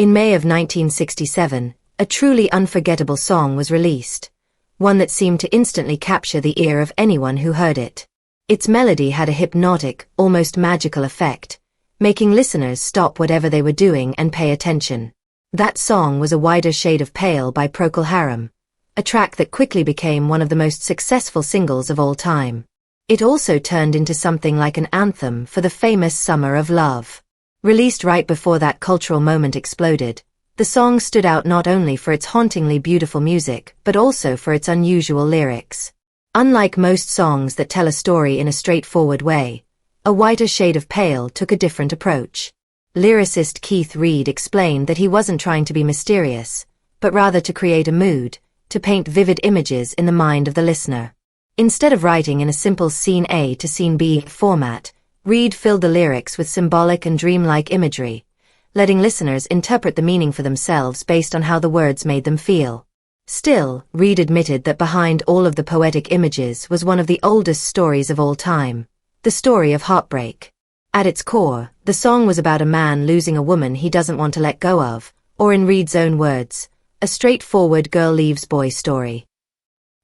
In May of 1967, a truly unforgettable song was released, one that seemed to instantly capture the ear of anyone who heard it. Its melody had a hypnotic, almost magical effect, making listeners stop whatever they were doing and pay attention. That song was A Wider Shade of Pale by Procol Harum, a track that quickly became one of the most successful singles of all time. It also turned into something like an anthem for the famous Summer of Love. Released right before that cultural moment exploded, the song stood out not only for its hauntingly beautiful music but also for its unusual lyrics. Unlike most songs that tell a story in a straightforward way, A Wider Shade of Pale took a different approach. Lyricist Keith Reid explained that he wasn't trying to be mysterious, but rather to create a mood, to paint vivid images in the mind of the listener. Instead of writing in a simple scene A to scene B format, Reid filled the lyrics with symbolic and dreamlike imagery, letting listeners interpret the meaning for themselves based on how the words made them feel. Still, Reid admitted that behind all of the poetic images was one of the oldest stories of all time, the story of heartbreak. At its core, the song was about a man losing a woman he doesn't want to let go of, or in Reid's own words, a straightforward girl leaves boy story.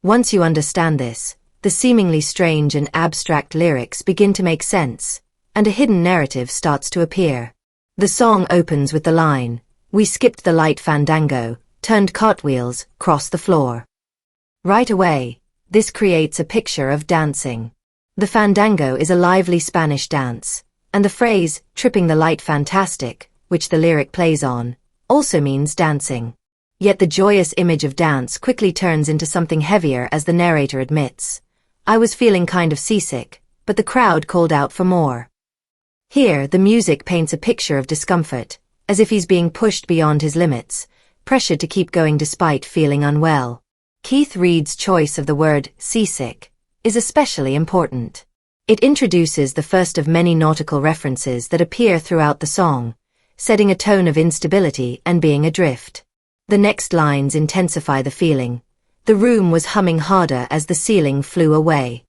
Once you understand this, the seemingly strange and abstract lyrics begin to make sense, and a hidden narrative starts to appear. The song opens with the line, "We skipped the light fandango, turned cartwheels, crossed the floor." Right away, this creates a picture of dancing. The fandango is a lively Spanish dance, and the phrase, "tripping the light fantastic," which the lyric plays on, also means dancing. Yet the joyous image of dance quickly turns into something heavier as the narrator admits, "I was feeling kind of seasick, but the crowd called out for more." Here, the music paints a picture of discomfort, as if he's being pushed beyond his limits, pressured to keep going despite feeling unwell. Keith Reid's choice of the word seasick is especially important. It introduces the first of many nautical references that appear throughout the song, setting a tone of instability and being adrift. The next lines intensify the feeling. The room was humming harder as the ceiling flew away.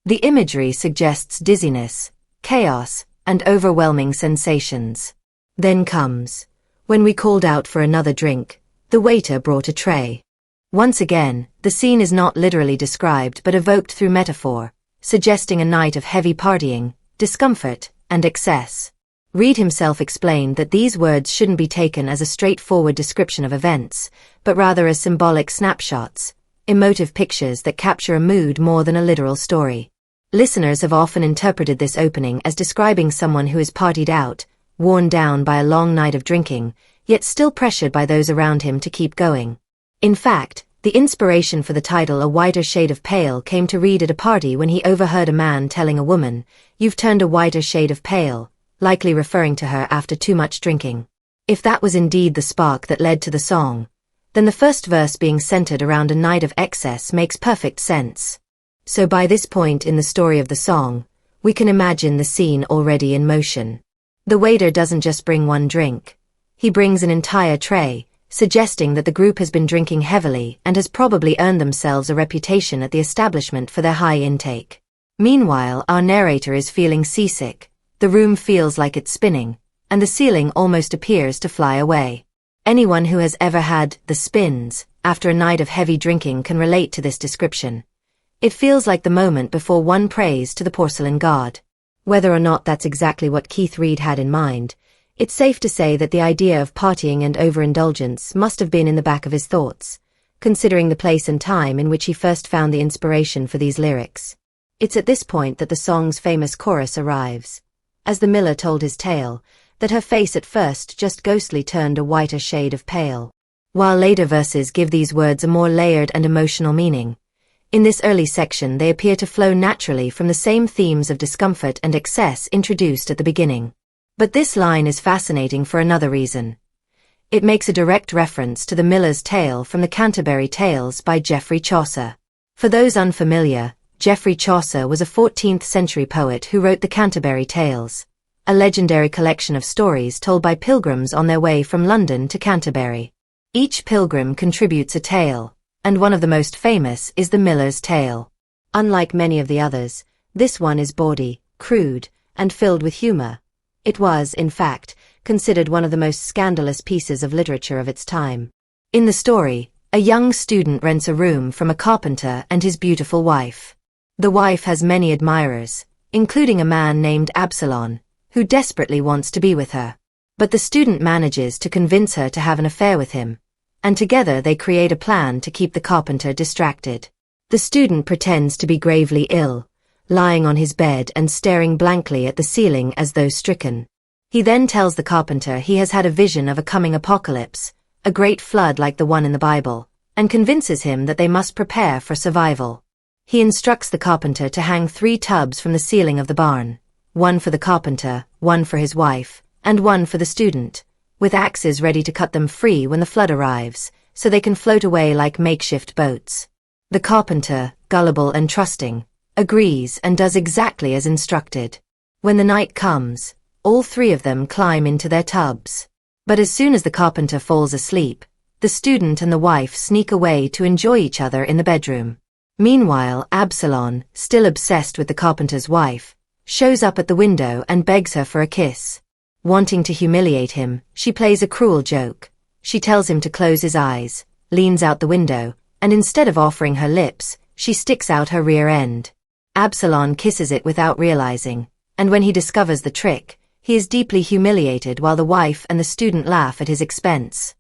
The imagery suggests dizziness, chaos, and overwhelming sensations. Then comes, "When we called out for another drink, the waiter brought a tray." Once again, the scene is not literally described but evoked through metaphor, suggesting a night of heavy partying, discomfort, and excess. Reid himself explained that these words shouldn't be taken as a straightforward description of events, but rather as symbolic snapshots, emotive pictures that capture a mood more than a literal story. Listeners have often interpreted this opening as describing someone who is partied out, worn down by a long night of drinking, yet still pressured by those around him to keep going. In fact, the inspiration for the title A Wider Shade of Pale came to Reid at a party when he overheard a man telling a woman, "You've turned a wider shade of pale," likely referring to her after too much drinking. If that was indeed the spark that led to the song, then the first verse being centered around a night of excess makes perfect sense. So by this point in the story of the song, we can imagine the scene already in motion. The waiter doesn't just bring one drink. He brings an entire tray, suggesting that the group has been drinking heavily and has probably earned themselves a reputation at the establishment for their high intake. Meanwhile, our narrator is feeling seasick, the room feels like it's spinning, and the ceiling almost appears to fly away. Anyone who has ever had the spins after a night of heavy drinking can relate to this description. It feels like the moment before one prays to the porcelain god. Whether or not that's exactly what Keith Reid had in mind, it's safe to say that the idea of partying and overindulgence must have been in the back of his thoughts, considering the place and time in which he first found the inspiration for these lyrics. It's at this point that the song's famous chorus arrives. As the miller told his tale, that her face at first just ghostly turned a whiter shade of pale. While later verses give these words a more layered and emotional meaning, in this early section they appear to flow naturally from the same themes of discomfort and excess introduced at the beginning. But this line is fascinating for another reason. It makes a direct reference to the Miller's Tale from the Canterbury Tales by Geoffrey Chaucer. For those unfamiliar, Geoffrey Chaucer was a 14th century poet who wrote the Canterbury Tales, a legendary collection of stories told by pilgrims on their way from London to Canterbury. Each pilgrim contributes a tale, and one of the most famous is the Miller's Tale. Unlike many of the others, this one is bawdy, crude, and filled with humor. It was, in fact, considered one of the most scandalous pieces of literature of its time. In the story, a young student rents a room from a carpenter and his beautiful wife. The wife has many admirers, including a man named Absalon, who desperately wants to be with her. But the student manages to convince her to have an affair with him, and together they create a plan to keep the carpenter distracted. The student pretends to be gravely ill, lying on his bed and staring blankly at the ceiling as though stricken. He then tells the carpenter he has had a vision of a coming apocalypse, a great flood like the one in the Bible, and convinces him that they must prepare for survival. He instructs the carpenter to hang 3 tubs from the ceiling of the barn, one for the carpenter, one for his wife, and one for the student, with axes ready to cut them free when the flood arrives, so they can float away like makeshift boats. The carpenter, gullible and trusting, agrees and does exactly as instructed. When the night comes, all 3 of them climb into their tubs. But as soon as the carpenter falls asleep, the student and the wife sneak away to enjoy each other in the bedroom. Meanwhile, Absalon, still obsessed with the carpenter's wife, shows up at the window and begs her for a kiss. Wanting to humiliate him, she plays a cruel joke. She tells him to close his eyes, leans out the window, and instead of offering her lips, she sticks out her rear end. Absalon kisses it without realizing, and when he discovers the trick, he is deeply humiliated while the wife and the student laugh at his expense.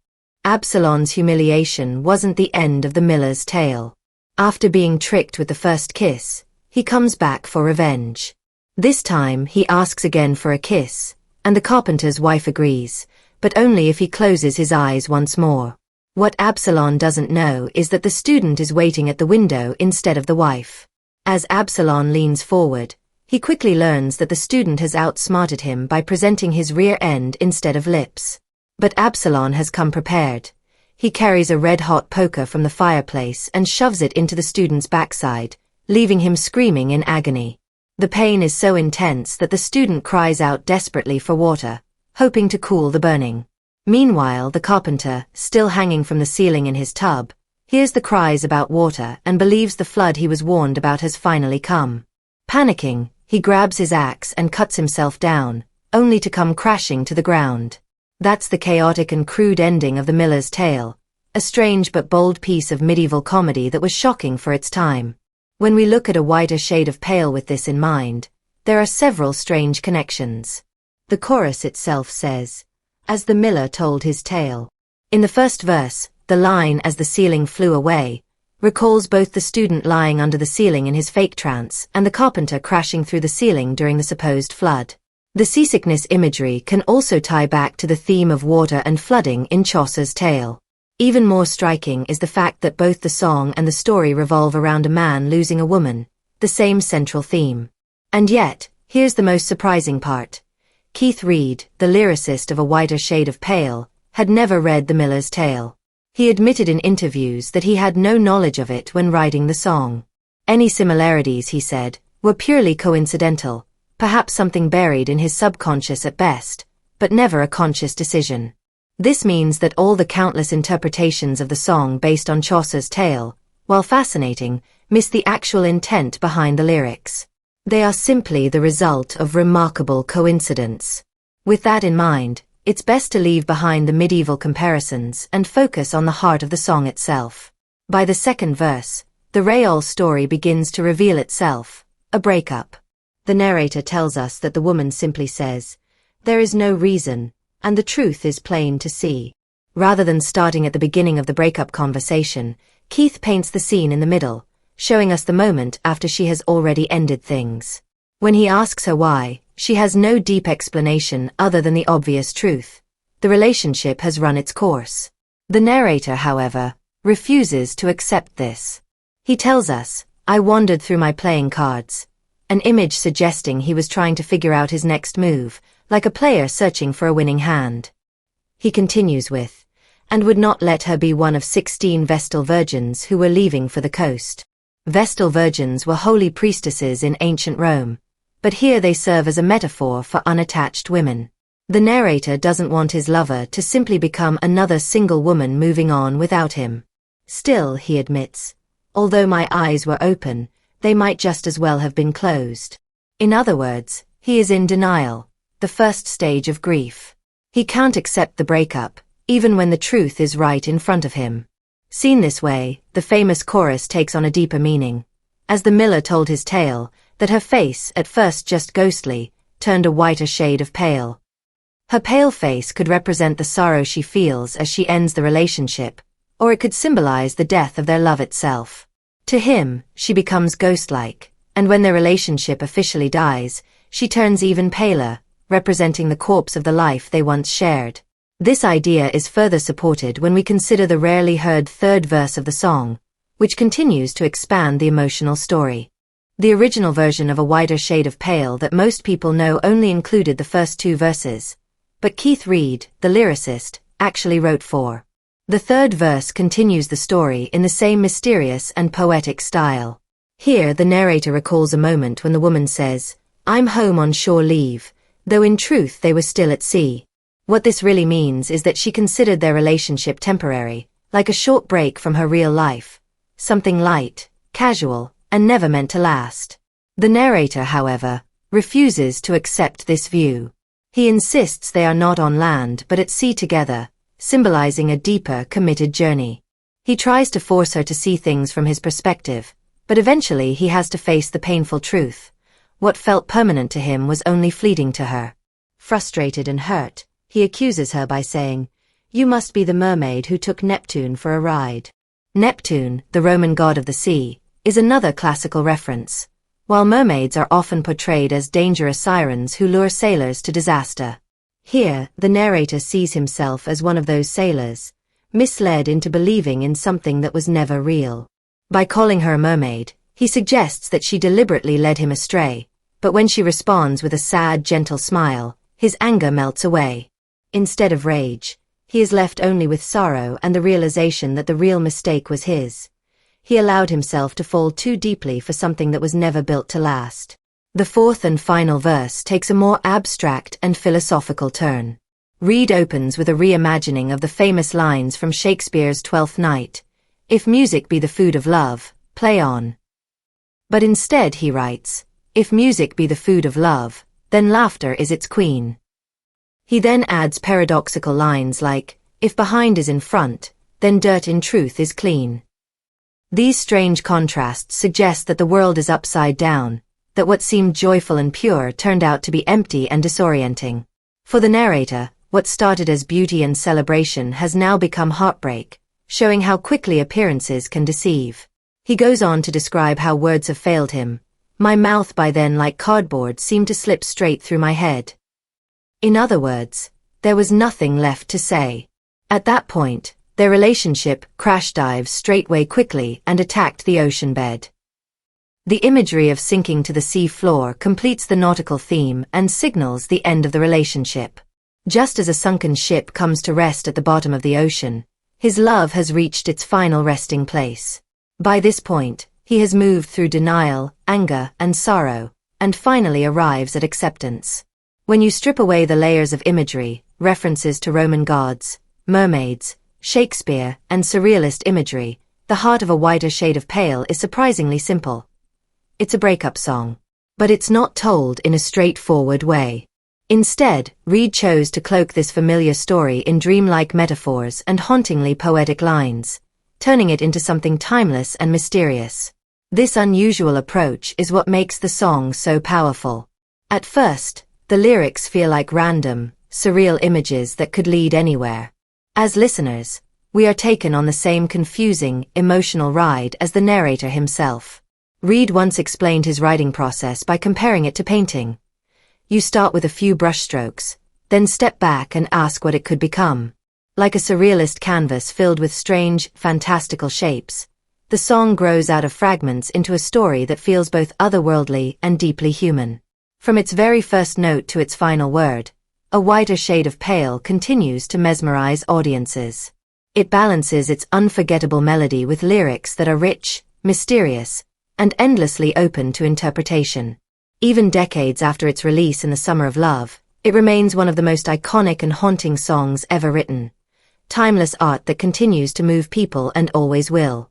Absalon's humiliation wasn't the end of the miller's tale. After being tricked with the first kiss, he comes back for revenge. This time he asks again for a kiss, and the carpenter's wife agrees, but only if he closes his eyes once more. What Absalon doesn't know is that the student is waiting at the window instead of the wife. As Absalon leans forward, he quickly learns that the student has outsmarted him by presenting his rear end instead of lips. But Absalon has come prepared. He carries a red-hot poker from the fireplace and shoves it into the student's backside, leaving him screaming in agony. The pain is so intense that the student cries out desperately for water, hoping to cool the burning. Meanwhile, the carpenter, still hanging from the ceiling in his tub, hears the cries about water and believes the flood he was warned about has finally come. Panicking, he grabs his axe and cuts himself down, only to come crashing to the ground. That's the chaotic and crude ending of the miller's tale, a strange but bold piece of medieval comedy that was shocking for its time. When we look at a whiter shade of pale with this in mind, there are several strange connections. The chorus itself says, "As the miller told his tale." In the first verse, the line "as the ceiling flew away" recalls both the student lying under the ceiling in his fake trance and the carpenter crashing through the ceiling during the supposed flood. The seasickness imagery can also tie back to the theme of water and flooding in Chaucer's tale. Even more striking is the fact that both the song and the story revolve around a man losing a woman, the same central theme. And yet, here's the most surprising part. Keith Reid, the lyricist of A Whiter Shade of Pale, had never read The Miller's Tale. He admitted in interviews that he had no knowledge of it when writing the song. Any similarities, he said, were purely coincidental, perhaps something buried in his subconscious at best, but never a conscious decision. This means that all the countless interpretations of the song based on Chaucer's tale, while fascinating, miss the actual intent behind the lyrics. They are simply the result of remarkable coincidence. With that in mind, it's best to leave behind the medieval comparisons and focus on the heart of the song itself. By the second verse, the surreal story begins to reveal itself, a breakup. The narrator tells us that the woman simply says, "There is no reason, and the truth is plain to see." Rather than starting at the beginning of the breakup conversation, Keith paints the scene in the middle, showing us the moment after she has already ended things. When he asks her why, she has no deep explanation other than the obvious truth. The relationship has run its course. The narrator, however, refuses to accept this. He tells us, "I wandered through my playing cards," an image suggesting he was trying to figure out his next move, like a player searching for a winning hand. He continues with, "and would not let her be one of 16 Vestal virgins who were leaving for the coast." Vestal virgins were holy priestesses in ancient Rome, but here they serve as a metaphor for unattached women. The narrator doesn't want his lover to simply become another single woman moving on without him. Still, he admits, "although my eyes were open, they might just as well have been closed." In other words, he is in denial, the first stage of grief. He can't accept the breakup, even when the truth is right in front of him. Seen this way, the famous chorus takes on a deeper meaning. As the miller told his tale, that her face, at first just ghostly, turned a whiter shade of pale. Her pale face could represent the sorrow she feels as she ends the relationship, or it could symbolize the death of their love itself. To him, she becomes ghost-like, and when their relationship officially dies, she turns even paler, representing the corpse of the life they once shared. This idea is further supported when we consider the rarely heard third verse of the song, which continues to expand the emotional story. The original version of A Wider Shade of Pale that most people know only included the first two verses, but Keith Reid, the lyricist, actually wrote four. The third verse continues the story in the same mysterious and poetic style. Here the narrator recalls a moment when the woman says, "I'm home on shore leave," though in truth they were still at sea. What this really means is that she considered their relationship temporary, like a short break from her real life, something light, casual, and never meant to last. The narrator, however, refuses to accept this view. He insists they are not on land but at sea together, symbolizing a deeper, committed journey. He tries to force her to see things from his perspective, but eventually he has to face the painful truth. What felt permanent to him was only fleeting to her. Frustrated and hurt, he accuses her by saying, "You must be the mermaid who took Neptune for a ride." Neptune, the Roman god of the sea, is another classical reference. While mermaids are often portrayed as dangerous sirens who lure sailors to disaster. Here, the narrator sees himself as one of those sailors, misled into believing in something that was never real. By calling her a mermaid, he suggests that she deliberately led him astray, but when she responds with a sad, gentle smile, his anger melts away. Instead of rage, he is left only with sorrow and the realization that the real mistake was his. He allowed himself to fall too deeply for something that was never built to last. The fourth and final verse takes a more abstract and philosophical turn. Reid opens with a reimagining of the famous lines from Shakespeare's Twelfth Night, "If music be the food of love, play on." But instead he writes, "If music be the food of love, then laughter is its queen." He then adds paradoxical lines like, "If behind is in front, then dirt in truth is clean." These strange contrasts suggest that the world is upside down, that what seemed joyful and pure turned out to be empty and disorienting. For the narrator, what started as beauty and celebration has now become heartbreak, showing how quickly appearances can deceive. He goes on to describe how words have failed him. "My mouth by then like cardboard seemed to slip straight through my head." In other words, there was nothing left to say. At that point, their relationship crash dives straightway quickly and attacked the ocean bed. The imagery of sinking to the sea floor completes the nautical theme and signals the end of the relationship. Just as a sunken ship comes to rest at the bottom of the ocean, his love has reached its final resting place. By this point, he has moved through denial, anger, and sorrow, and finally arrives at acceptance. When you strip away the layers of imagery, references to Roman gods, mermaids, Shakespeare, and surrealist imagery, the heart of A Wider Shade of Pale is surprisingly simple. It's a breakup song. But it's not told in a straightforward way. Instead, Reid chose to cloak this familiar story in dreamlike metaphors and hauntingly poetic lines, turning it into something timeless and mysterious. This unusual approach is what makes the song so powerful. At first, the lyrics feel like random, surreal images that could lead anywhere. As listeners, we are taken on the same confusing, emotional ride as the narrator himself. Reid once explained his writing process by comparing it to painting. You start with a few brushstrokes, then step back and ask what it could become. Like a surrealist canvas filled with strange, fantastical shapes, the song grows out of fragments into a story that feels both otherworldly and deeply human. From its very first note to its final word, A Wider Shade of Pale continues to mesmerize audiences. It balances its unforgettable melody with lyrics that are rich, mysterious, and endlessly open to interpretation. Even decades after its release in the Summer of Love, it remains one of the most iconic and haunting songs ever written. Timeless art that continues to move people and always will.